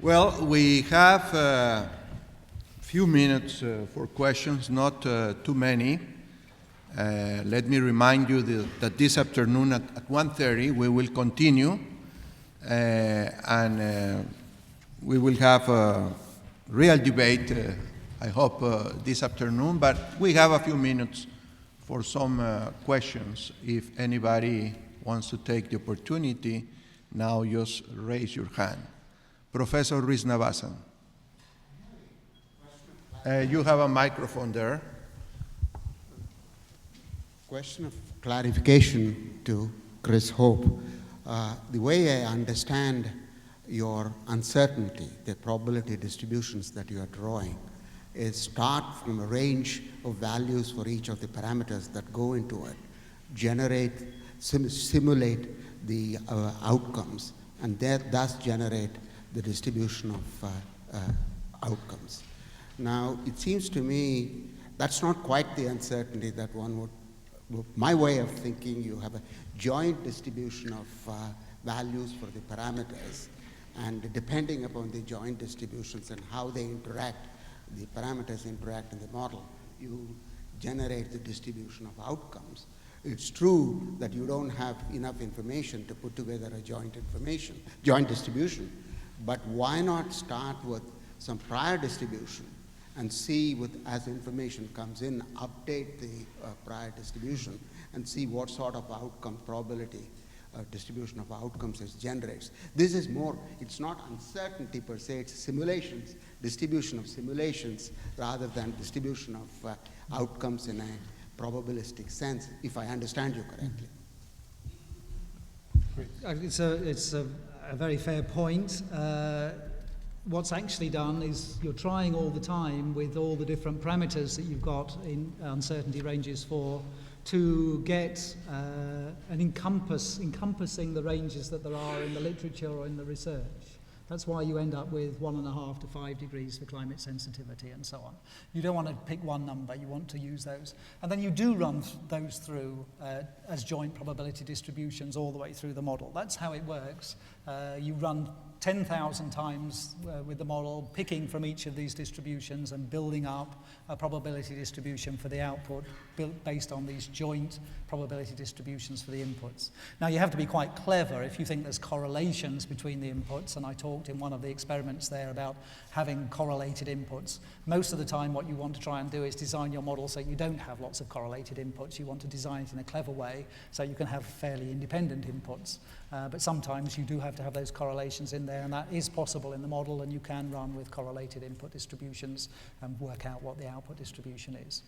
Well, we have a few minutes for questions, not too many. Let me remind you that this afternoon at 1:30 we will continue and we will have a real debate, I hope, this afternoon, but we have a few minutes for some questions. If anybody wants to take the opportunity, now just raise your hand. Professor Risnavasan. You have a microphone there. Question of clarification to Chris Hope. The way I understand your uncertainty, the probability distributions that you are drawing, is start from a range of values for each of the parameters that go into it, simulate the outcomes, and thus generate the distribution of outcomes. Now, it seems to me that's not quite the uncertainty that one would, my way of thinking, you have a joint distribution of values for the parameters, and depending upon the joint distributions and how they interact, the parameters interact in the model, you generate the distribution of outcomes. It's true that you don't have enough information to put together a joint distribution, but why not start with some prior distribution and see, as information comes in, update the prior distribution and see what sort of outcome probability distribution of outcomes it generates. This is more, it's not uncertainty per se, it's simulations, distribution of simulations rather than distribution of outcomes in a probabilistic sense, if I understand you correctly. It's a very fair point. What's actually done is you're trying all the time with all the different parameters that you've got in uncertainty ranges for to get encompassing the ranges that there are in the literature or in the research. That's why you end up with 1.5 to 5 degrees for climate sensitivity and so on. You don't want to pick one number, you want to use those. And then you do run those through as joint probability distributions all the way through the model. That's how it works. You run 10,000 times with the model, picking from each of these distributions and building up a probability distribution for the output built based on these joint probability distributions for the inputs. Now, you have to be quite clever if you think there's correlations between the inputs, and I talked in one of the experiments there about having correlated inputs. Most of the time, what you want to try and do is design your model so you don't have lots of correlated inputs. You want to design it in a clever way so you can have fairly independent inputs. But sometimes you do have to have those correlations in there, and that is possible in the model, and you can run with correlated input distributions and work out what the output distribution is.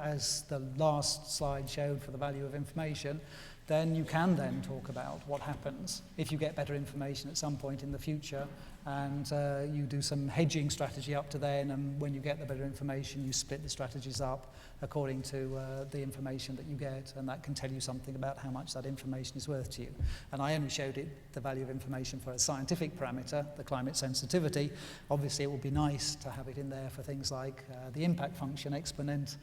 As the last slide showed for the value of information, then you can then talk about what happens if you get better information at some point in the future, and you do some hedging strategy up to then, and when you get the better information, you split the strategies up according to the information that you get, and that can tell you something about how much that information is worth to you. And I only showed it the value of information for a scientific parameter, the climate sensitivity. Obviously, it would be nice to have it in there for things like the impact function exponent,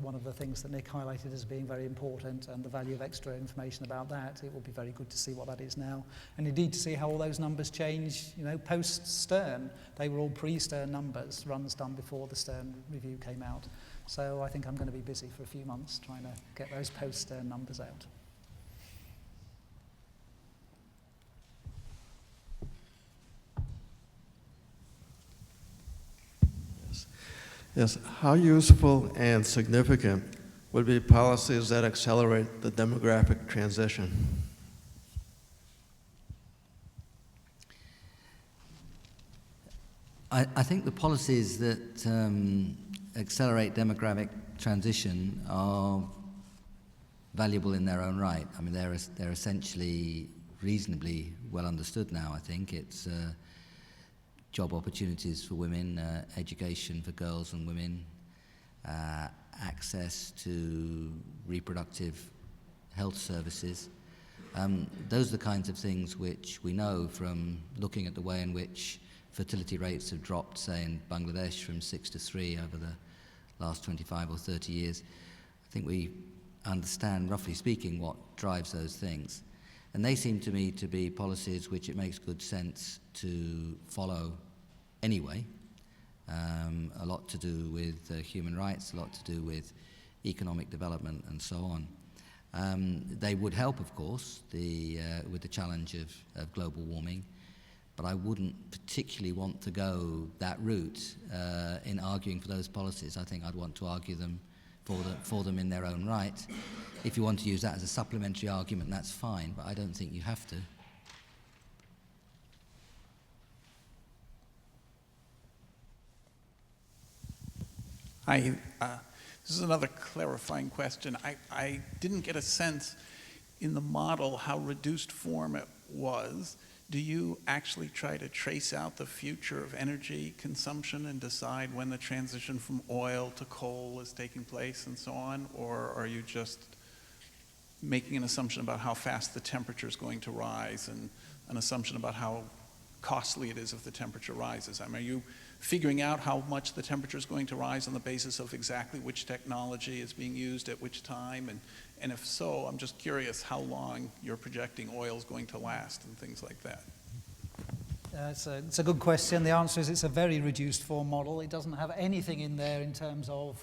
one of the things that Nick highlighted as being very important, and the value of extra information about that. It will be very good to see what that is now, and indeed to see how all those numbers change, post-Stern. They were all pre-Stern numbers, runs done before the Stern review came out. So I think I'm going to be busy for a few months trying to get those post-Stern numbers out. Yes. How useful and significant would be policies that accelerate the demographic transition? I think the policies that accelerate demographic transition are valuable in their own right. I mean, they're essentially reasonably well understood now, I think. It's job opportunities for women, education for girls and women, access to reproductive health services. Those are the kinds of things which we know from looking at the way in which fertility rates have dropped, say, in Bangladesh from 6 to 3 over the last 25 or 30 years. I think we understand, roughly speaking, what drives those things. And they seem to me to be policies which it makes good sense to follow anyway. A lot to do with human rights, a lot to do with economic development and so on. They would help, of course, with the challenge of global warming, but I wouldn't particularly want to go that route in arguing for those policies. I think I'd want to argue them for them in their own right. If you want to use that as a supplementary argument, that's fine, but I don't think you have to. This is another clarifying question. I didn't get a sense in the model how reduced form it was. Do you actually try to trace out the future of energy consumption and decide when the transition from oil to coal is taking place and so on? Or are you just making an assumption about how fast the temperature is going to rise and an assumption about how costly it is if the temperature rises? I mean, are you figuring out how much the temperature is going to rise on the basis of exactly which technology is being used at which time? And if so, I'm just curious how long you're projecting oil is going to last and things like that. It's a good question. The answer is it's a very reduced form model. It doesn't have anything in there in terms of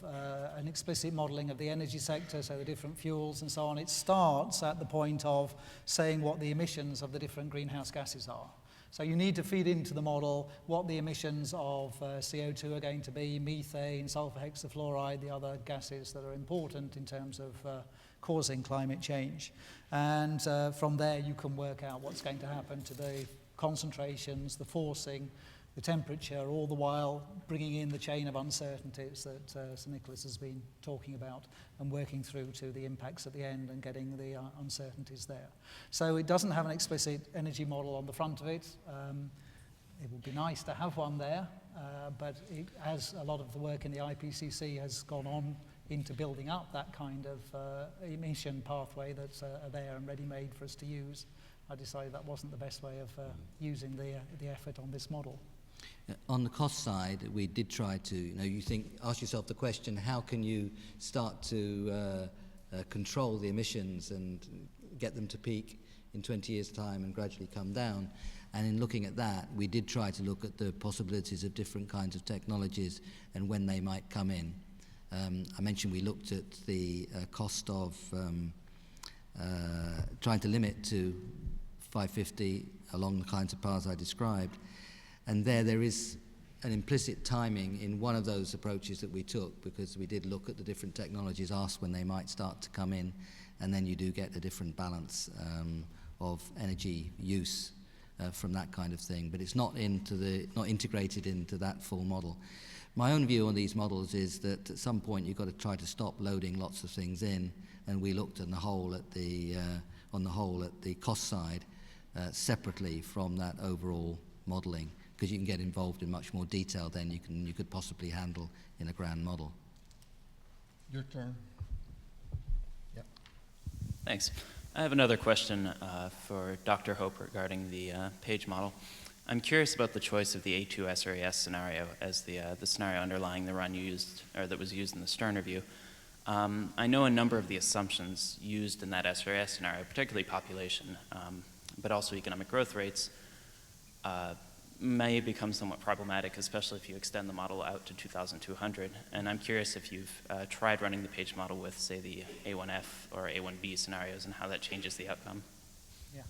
an explicit modeling of the energy sector, so the different fuels and so on. It starts at the point of saying what the emissions of the different greenhouse gases are. So you need to feed into the model what the emissions of CO2 are going to be, methane, sulfur hexafluoride, the other gases that are important in terms of causing climate change. And from there you can work out what's going to happen to the concentrations, the forcing, the temperature, all the while bringing in the chain of uncertainties that Sir Nicholas has been talking about and working through to the impacts at the end and getting the uncertainties there. So it doesn't have an explicit energy model on the front of it. It would be nice to have one there, but it, as a lot of the work in the IPCC has gone on into building up that kind of emission pathway that's there and ready-made for us to use, I decided that wasn't the best way of using the effort on this model. On the cost side, we did try to, ask yourself the question, how can you start to control the emissions and get them to peak in 20 years' time and gradually come down? And in looking at that, we did try to look at the possibilities of different kinds of technologies and when they might come in. I mentioned we looked at the cost of trying to limit to 550 along the kinds of paths I described. And there is an implicit timing in one of those approaches that we took, because we did look at the different technologies, ask when they might start to come in, and then you do get a different balance of energy use from that kind of thing. But it's not integrated into that full model. My own view on these models is that at some point you've got to try to stop loading lots of things in, and we looked on the whole at the cost side separately from that overall modeling, because you can get involved in much more detail than you could possibly handle in a grand model. Your turn. Yep. Thanks. I have another question for Dr. Hope regarding the page model. I'm curious about the choice of the A2 SRAS scenario as the scenario underlying the run you used, or that was used in the Stern review. I know a number of the assumptions used in that SRAS scenario, particularly population, but also economic growth rates, may become somewhat problematic, especially if you extend the model out to 2200. And I'm curious if you've tried running the page model with, say, the A1F or A1B scenarios and how that changes the outcome. Yeah.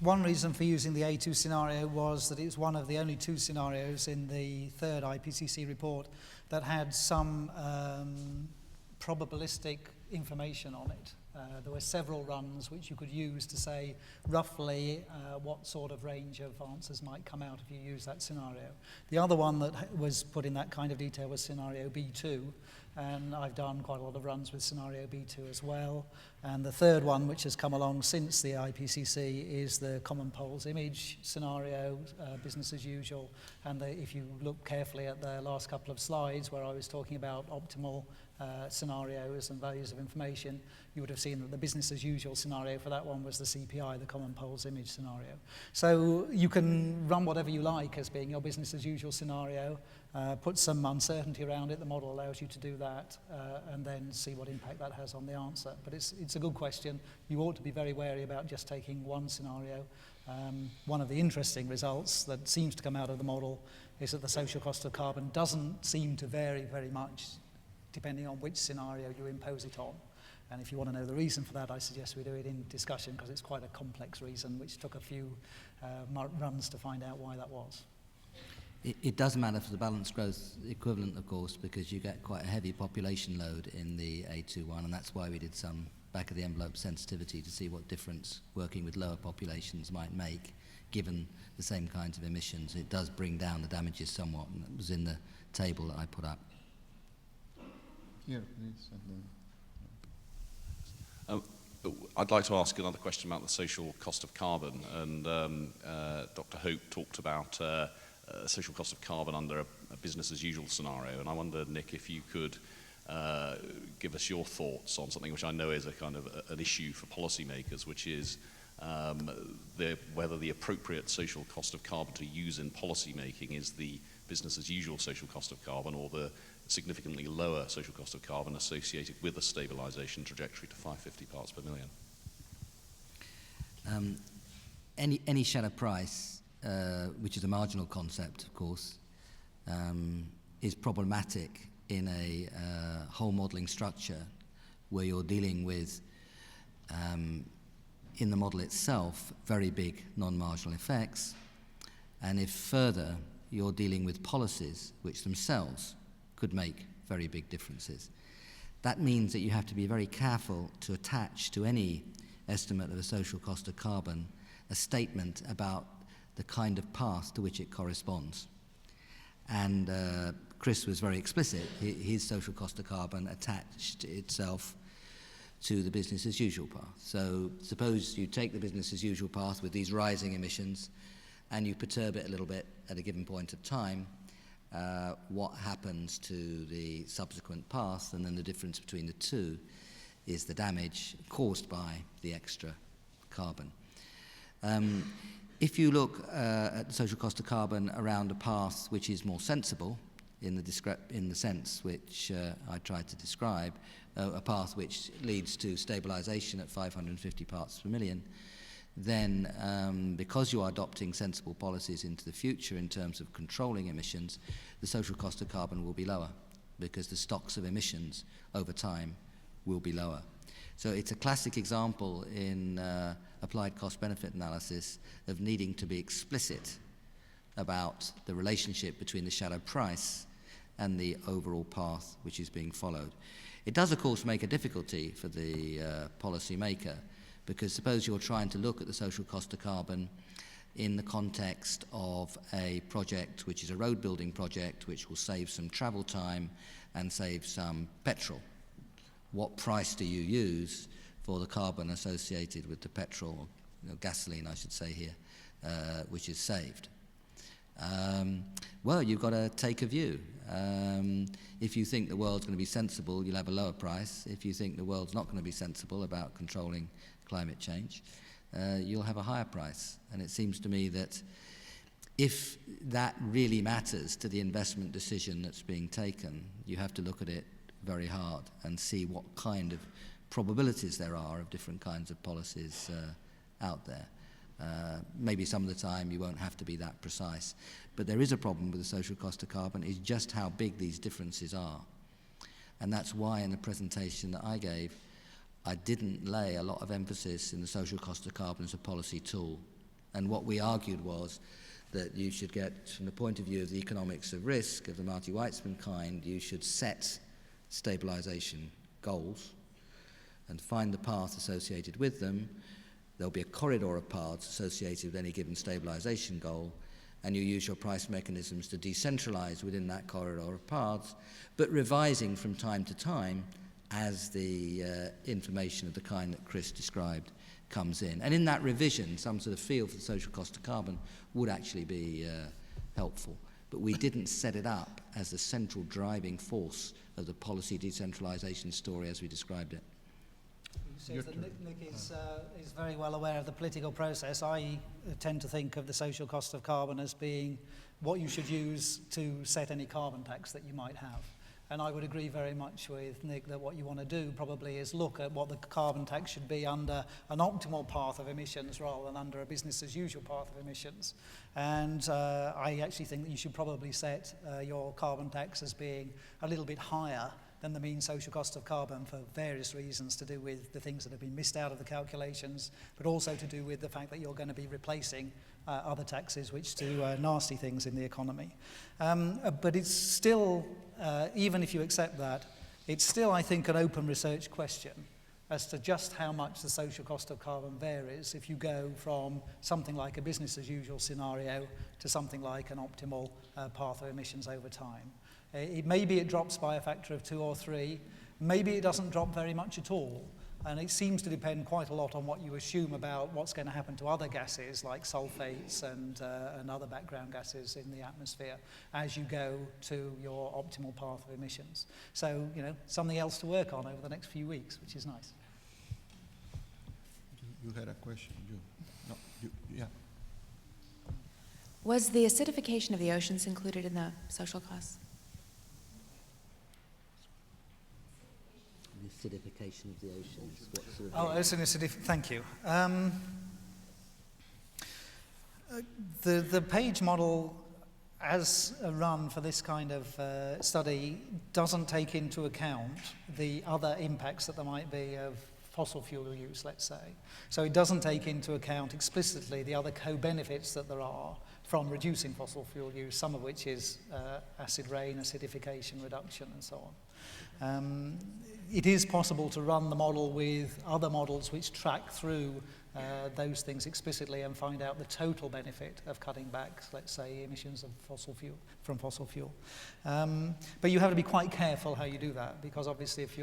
One reason for using the A2 scenario was that it was one of the only two scenarios in the third IPCC report that had some probabilistic information on it. There were several runs which you could use to say roughly what sort of range of answers might come out if you use that scenario. The other one that was put in that kind of detail was scenario B2, and I've done quite a lot of runs with scenario B2 as well. And the third one, which has come along since the IPCC, is the Common Poles image scenario, business as usual. And if you look carefully at the last couple of slides where I was talking about optimal scenarios and values of information, you would have seen that the business as usual scenario for that one was the CPI, the Common Polls Image scenario. So you can run whatever you like as being your business as usual scenario, put some uncertainty around it, the model allows you to do that, and then see what impact that has on the answer. But it's a good question. You ought to be very wary about just taking one scenario. One of the interesting results that seems to come out of the model is that the social cost of carbon doesn't seem to vary very much depending on which scenario you impose it on. And if you want to know the reason for that, I suggest we do it in discussion, because it's quite a complex reason, which took a few runs to find out why that was. It does matter for the balanced growth equivalent, of course, because you get quite a heavy population load in the A21, and that's why we did some back-of-the-envelope sensitivity to see what difference working with lower populations might make, given the same kinds of emissions. It does bring down the damages somewhat, and that was in the table that I put up. Here, please. I'd like to ask another question about the social cost of carbon. And Dr. Hope talked about social cost of carbon under a business as usual scenario. And I wonder, Nick, if you could give us your thoughts on something which I know is a kind of an issue for policymakers, which is whether the appropriate social cost of carbon to use in policy making is the business as usual social cost of carbon, or the significantly lower social cost of carbon associated with a stabilisation trajectory to 550 parts per million. Any shadow price, which is a marginal concept, of course, is problematic in a whole modelling structure where you're dealing with, in the model itself, very big non-marginal effects, and if further you're dealing with policies which themselves could make very big differences. That means that you have to be very careful to attach to any estimate of a social cost of carbon a statement about the kind of path to which it corresponds. And Chris was very explicit. His social cost of carbon attached itself to the business as usual path. So suppose you take the business as usual path with these rising emissions and you perturb it a little bit at a given point of time, what happens to the subsequent path, and then the difference between the two is the damage caused by the extra carbon. If you look at the social cost of carbon around a path which is more sensible, in the sense which I tried to describe, a path which leads to stabilisation at 550 parts per million, then because you are adopting sensible policies into the future in terms of controlling emissions, the social cost of carbon will be lower, because the stocks of emissions over time will be lower. So it's a classic example in applied cost-benefit analysis of needing to be explicit about the relationship between the shadow price and the overall path which is being followed. It does, of course, make a difficulty for the policy maker, because suppose you're trying to look at the social cost of carbon in the context of a project which is a road building project which will save some travel time and save some petrol. What price do you use for the carbon associated with the petrol, gasoline I should say here, which is saved? Well, you've got to take a view. If you think the world's going to be sensible, you'll have a lower price. If you think the world's not going to be sensible about controlling climate change, you'll have a higher price. And it seems to me that if that really matters to the investment decision that's being taken, you have to look at it very hard and see what kind of probabilities there are of different kinds of policies out there. Maybe some of the time you won't have to be that precise. But there is a problem with the social cost of carbon, is just how big these differences are. And that's why in the presentation that I gave, I didn't lay a lot of emphasis in the social cost of carbon as a policy tool. And what we argued was that you should get, from the point of view of the economics of risk, of the Marty Weitzman kind, you should set stabilisation goals and find the path associated with them. There'll be a corridor of paths associated with any given stabilisation goal, and you use your price mechanisms to decentralise within that corridor of paths, but revising from time to time as the information of the kind that Chris described comes in. And in that revision, some sort of feel for the social cost of carbon would actually be helpful. but we didn't set it up as the central driving force of the policy decentralization story as we described it. Says that Nick is very well aware of the political process. I tend to think of the social cost of carbon as being what you should use to set any carbon tax that you might have. And I would agree very much with Nick that what you want to do probably is look at what the carbon tax should be under an optimal path of emissions rather than under a business as usual path of emissions. And I actually think that you should probably set your carbon tax as being a little bit higher than the mean social cost of carbon for various reasons, to do with the things that have been missed out of the calculations, but also to do with the fact that you're going to be replacing other taxes which do nasty things in the economy. But it's still, even if you accept that, it's still, I think, an open research question as to just how much the social cost of carbon varies if you go from something like a business as usual scenario to something like an optimal path of emissions over time. Maybe it drops by a factor of 2 or 3, maybe it doesn't drop very much at all, and it seems to depend quite a lot on what you assume about what's going to happen to other gases like sulfates and other background gases in the atmosphere as you go to your optimal path of emissions. So, you know, something else to work on over the next few weeks, which is nice. You had a question, yeah. Was the acidification of the oceans included in the social costs? The acidification of the oceans. What sort of Thank you. The page model, as a run for this kind of study, doesn't take into account the other impacts that there might be of fossil fuel use, let's say. So it doesn't take into account explicitly the other co-benefits that there are from reducing fossil fuel use, some of which is acid rain, acidification reduction, and so on. It is possible to run the model with other models which track through those things explicitly and find out the total benefit of cutting back, let's say, emissions of fossil fuel. But you have to be quite careful how you do that, because obviously if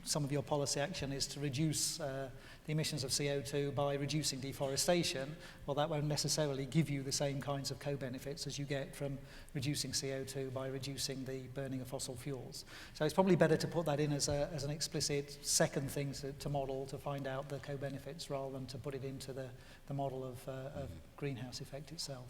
some of your policy action is to reduce the emissions of CO2 by reducing deforestation, well, that won't necessarily give you the same kinds of co-benefits as you get from reducing CO2 by reducing the burning of fossil fuels. So it's probably better to put that in as an explicit second thing to model to find out the co-benefits rather than to put it into the model of greenhouse effect itself.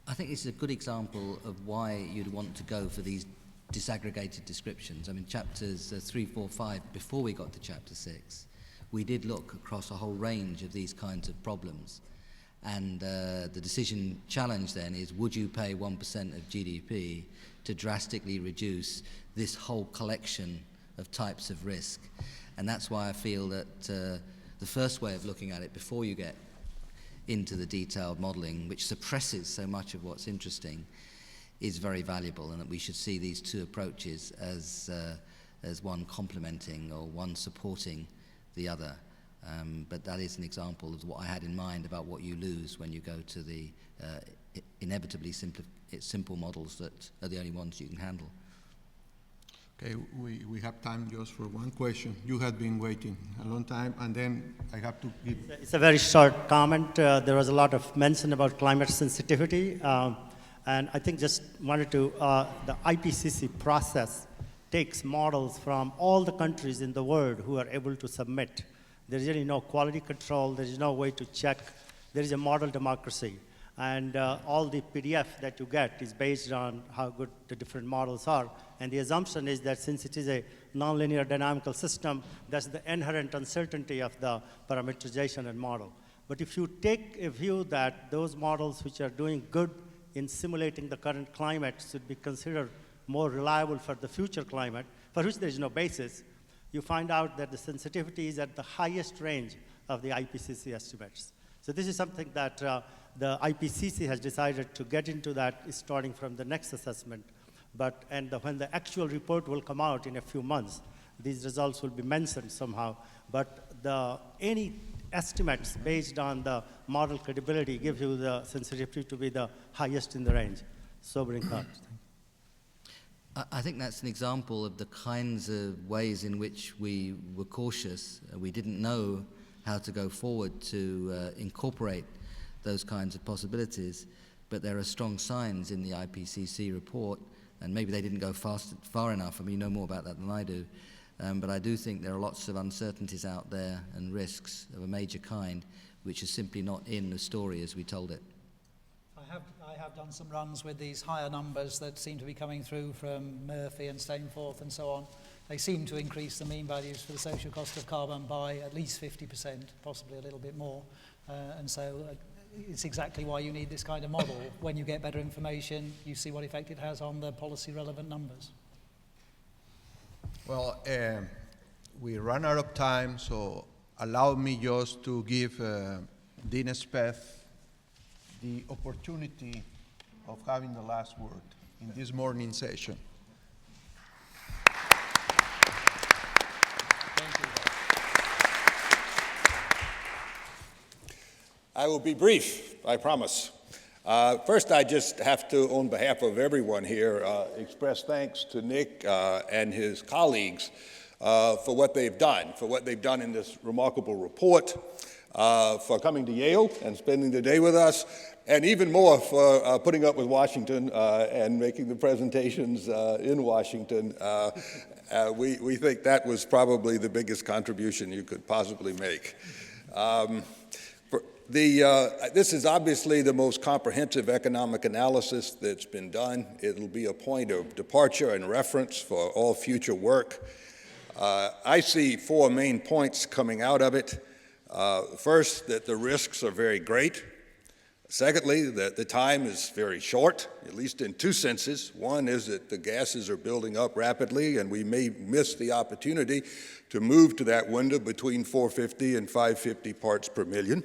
I think this is a good example of why you'd want to go for these disaggregated descriptions. I mean, chapters 3, 4, 5, before we got to chapter 6, we did look across a whole range of these kinds of problems. And the decision challenge then is, would you pay 1% of GDP to drastically reduce this whole collection of types of risk? And that's why I feel that the first way of looking at it before you get into the detailed modeling, which suppresses so much of what's interesting, is very valuable, and that we should see these two approaches as one complementing or one supporting the other. But that is an example of what I had in mind about what you lose when you go to the inevitably simple models that are the only ones you can handle. Okay, we have time just for one question. You had been waiting a long time, and then I have to give... It's a very short comment. There was a lot of mention about climate sensitivity, and I think just wanted to, the IPCC process takes models from all the countries in the world who are able to submit. There's really no quality control. There is no way to check. There is a model democracy. And all the PDF that you get is based on how good the different models are. And the assumption is that since it is a nonlinear dynamical system, that's the inherent uncertainty of the parameterization and model. But if you take a view that those models which are doing good in simulating the current climate should be considered more reliable for the future climate, for which there is no basis, you find out that the sensitivity is at the highest range of the IPCC estimates. So this is something that the IPCC has decided to get into, that is starting from the next assessment. When the actual report will come out in a few months, these results will be mentioned somehow. But any estimates based on the model credibility give you the sensitivity to be the highest in the range. Sobering thought. I think that's an example of the kinds of ways in which we were cautious. We didn't know how to go forward to incorporate those kinds of possibilities. but there are strong signs in the IPCC report, and maybe they didn't go far enough. I mean, you know more about that than I do. But I do think there are lots of uncertainties out there and risks of a major kind, which is simply not in the story as we told it. I have done some runs with these higher numbers that seem to be coming through from Murphy and Stainforth and so on. They seem to increase the mean values for the social cost of carbon by at least 50%, possibly a little bit more. And so it's exactly why you need this kind of model. When you get better information, you see what effect it has on the policy relevant numbers. Well, we run out of time, so allow me just to give Dean Speth the opportunity of having the last word in this morning session. Thank you. I will be brief, I promise. First, I just have to, on behalf of everyone here, express thanks to Nick and his colleagues for what they've done in this remarkable report, for coming to Yale and spending the day with us, and even more for putting up with Washington and making the presentations in Washington. We think that was probably the biggest contribution you could possibly make. This is obviously the most comprehensive economic analysis that's been done. It'll be a point of departure and reference for all future work. I see four main points coming out of it. First, that the risks are very great. Secondly, that the time is very short, at least in two senses. One is that the gases are building up rapidly, and we may miss the opportunity to move to that window between 450 and 550 parts per million.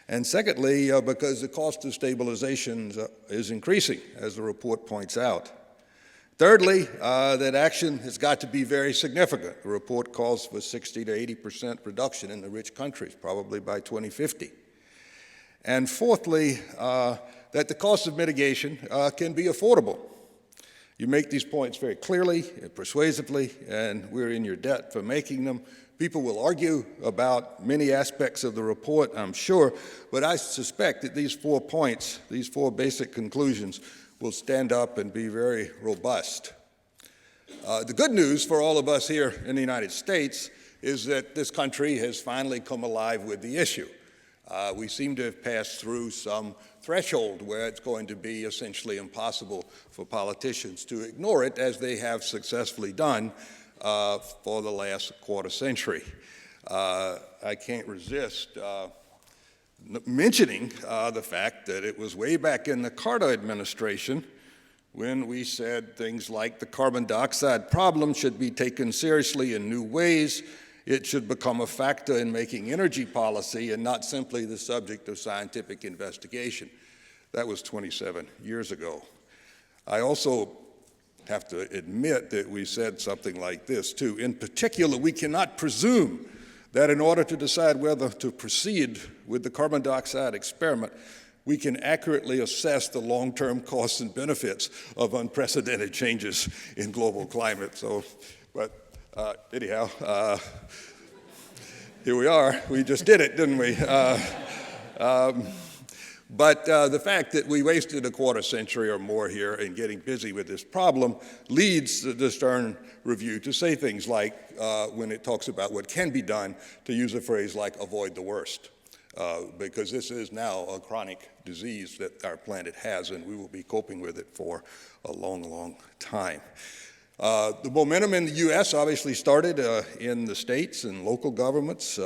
And secondly, because the cost of stabilization is increasing, as the report points out. Thirdly, that action has got to be very significant. The report calls for 60 to 80% reduction in the rich countries, probably by 2050. And fourthly, that the cost of mitigation can be affordable. You make these points very clearly and persuasively, and we're in your debt for making them. People will argue about many aspects of the report, I'm sure, but I suspect that these 4 points, these 4 basic conclusions, will stand up and be very robust. The good news for all of us here in the United States is that this country has finally come alive with the issue. We seem to have passed through some threshold where it's going to be essentially impossible for politicians to ignore it, as they have successfully done for the last quarter century. I can't resist mentioning the fact that it was way back in the Carter administration when we said things like the carbon dioxide problem should be taken seriously in new ways. It should become a factor in making energy policy and not simply the subject of scientific investigation. That was 27 years ago. I also have to admit that we said something like this, too. In particular, we cannot presume that in order to decide whether to proceed with the carbon dioxide experiment, we can accurately assess the long-term costs and benefits of unprecedented changes in global climate. So, but anyhow, here we are. We just did it, didn't we? But the fact that we wasted a quarter century or more here in getting busy with this problem leads the Stern Review to say things like, when it talks about what can be done, to use a phrase like avoid the worst, because this is now a chronic disease that our planet has, and we will be coping with it for a long, long time. The momentum in the U.S. obviously started in the states and local governments.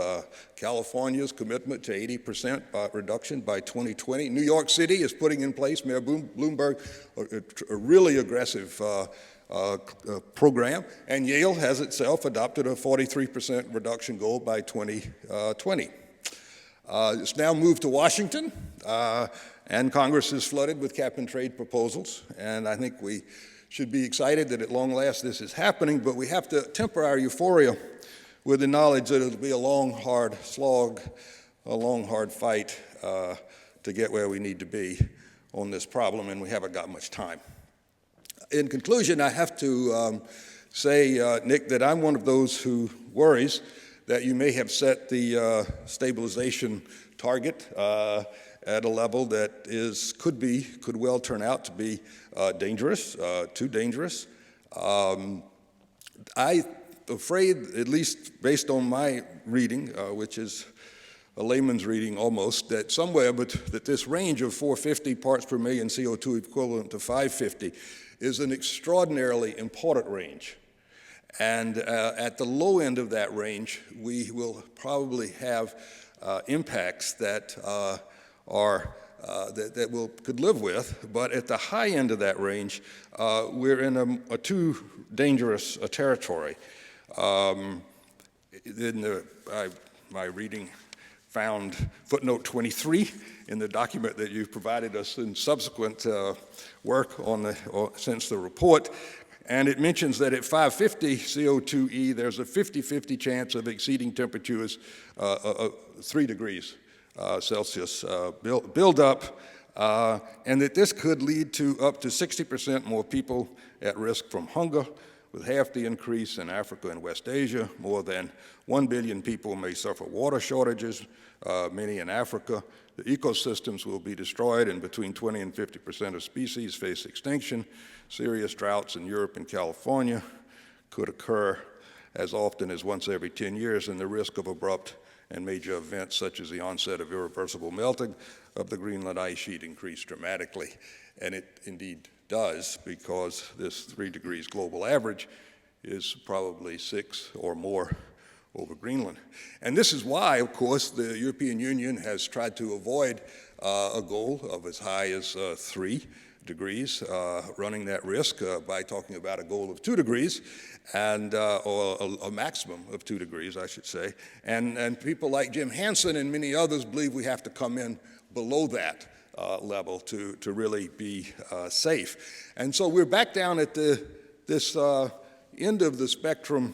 California's commitment to 80% reduction by 2020. New York City is putting in place, Mayor Bloomberg, a really aggressive program, and Yale has itself adopted a 43% reduction goal by 2020. It's now moved to Washington, and Congress is flooded with cap-and-trade proposals, and I think we should be excited that at long last this is happening, but we have to temper our euphoria with the knowledge that it'll be a long, hard slog, a long, hard fight to get where we need to be on this problem, and we haven't got much time. In conclusion, I have to say, Nick, that I'm one of those who worries that you may have set the stabilization target at a level that could well turn out to be dangerous, too dangerous. I'm afraid, at least based on my reading, which is a layman's reading almost, that somewhere that this range of 450 parts per million CO2 equivalent to 550 is an extraordinarily important range. And at the low end of that range, we will probably have impacts that could live with, but at the high end of that range, we're in a too dangerous territory. My reading found footnote 23 in the document that you've provided us in subsequent work since the report, and it mentions that at 550 CO2e, there's a 50-50 chance of exceeding temperatures 3 degrees Celsius buildup, and that this could lead to up to 60% more people at risk from hunger, with half the increase in Africa and West Asia. More than 1 billion people may suffer water shortages, many in Africa. The ecosystems will be destroyed, and between 20 and 50% of species face extinction. Serious droughts in Europe and California could occur as often as once every 10 years, and the risk of abrupt and major events such as the onset of irreversible melting of the Greenland ice sheet increase dramatically. And it indeed does, because this 3 degrees global average is probably 6 or more over Greenland. And this is why, of course, the European Union has tried to avoid a goal of as high as 3 degrees, running that risk by talking about a goal of 2 degrees, and or a maximum of 2 degrees, I should say. And people like Jim Hansen and many others believe we have to come in below that level to really be safe. And so we're back down at this end of the spectrum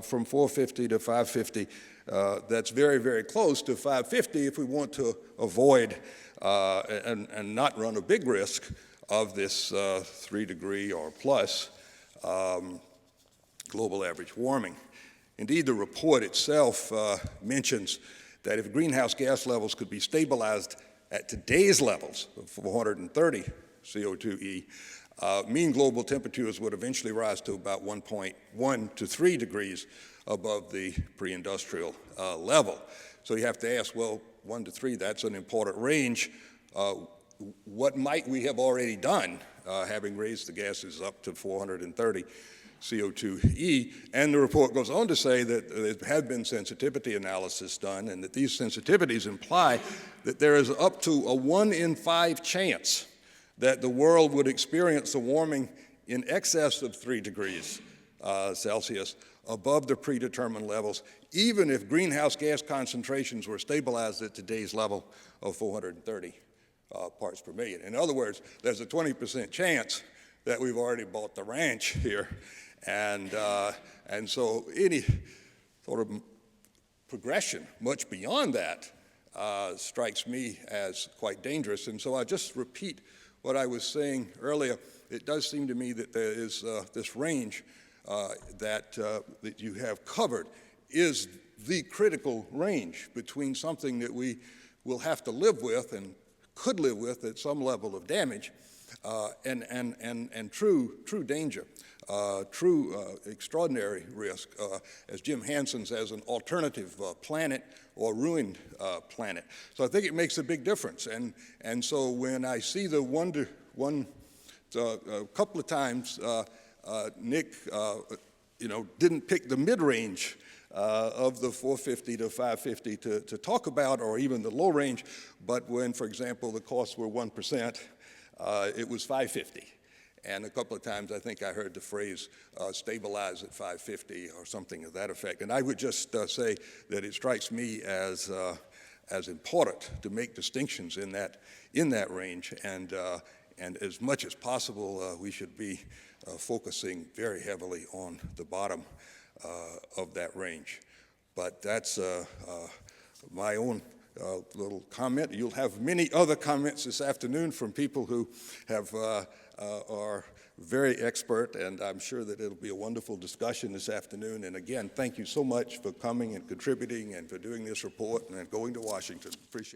from 450 to 550 that's very, very close to 550 if we want to avoid and not run a big risk of this 3 degree or plus global average warming. Indeed, the report itself mentions that if greenhouse gas levels could be stabilized at today's levels of 430 CO2e, mean global temperatures would eventually rise to about 1.1 to 3 degrees above the pre-industrial level. So you have to ask, well, 1 to 3, that's an important range. What might we have already done, having raised the gases up to 430 CO2e? And the report goes on to say that there have been sensitivity analysis done, and that these sensitivities imply that there is up to a 1 in 5 chance that the world would experience a warming in excess of 3 degrees Celsius above the predetermined levels, even if greenhouse gas concentrations were stabilized at today's level of 430 parts per million. In other words, there's a 20% chance that we've already bought the ranch here. And so any sort of progression much beyond that strikes me as quite dangerous. And so I just repeat what I was saying earlier. It does seem to me that there is this range that you have covered is the critical range between something that we will have to live with and could live with at some level of damage and true danger, true extraordinary risk, as Jim Hansen says, an alternative planet or ruined planet. So I think it makes a big difference. And so when I see the a couple of times Nick didn't pick the mid-range of the 450 to 550 to talk about, or even the low range, but when, for example, the costs were 1%, it was 550. And a couple of times I think I heard the phrase stabilize at 550 or something of that effect. And I would just say that it strikes me as important to make distinctions in that range, and as much as possible we should be focusing very heavily on the bottom of that range. But that's my own little comment. You'll have many other comments this afternoon from people who are very expert, and I'm sure that it'll be a wonderful discussion this afternoon. And again, thank you so much for coming and contributing and for doing this report and going to Washington. Appreciate it.